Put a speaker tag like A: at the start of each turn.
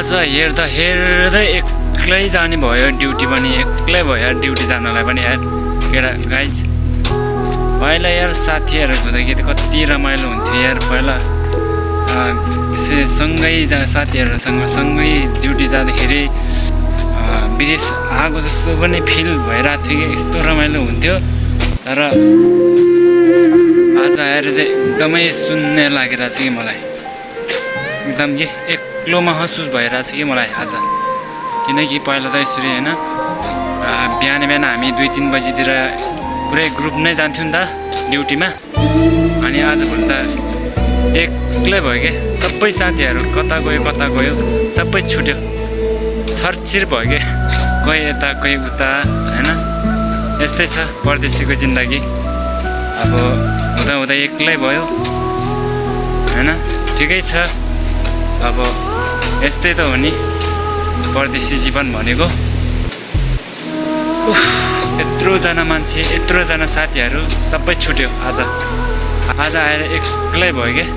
A: आज हेर्दा हेर्दै एक्लै जाने भयो ड्युटी पनि एक्लै भयो यार ड्युटी जानलाई पनि यार केटा गाइज पहिला यार साथीहरू हुँदाखेरि कति रमाइलो हुन्थ्यो यार पहिला सँगै साथीहरूसँग सँगै ड्युटी जाँदाखेरि विदेश आएको जस्तो पनि फिल भइरहेको थियो कि यस्तो रमाइलो हुन्थ्यो तर आज आएर चाहिँ एकदमै शून्य लागिरहेछ कि मलाई एकदम कि एक्लो महसुस भइरहेछ कि मलाई आज किनकि पहिला त यसरी होइन बिहान बिहान हामी 2-3 बजीतिर पुरै ग्रुप नै जान्थ्यौँ नि त ड्युटीमा अनि आजभोलि त एक्लै भयो क्या सबै साथीहरू कता गयो सबै छुट्यो छरछिर भयो क्या कोही यता कोही उता होइन यस्तै छ परदेशीको जिन्दगी अब हुँदा हुँदा एक्लै भयो होइन ठिकै छ अब यस्तै त हो नि परदेशी जीवन भनेको यत्रोजना मान्छे यत्रोजना साथीहरू सबै छुट्यो आज आएर एक्लै भयो क्या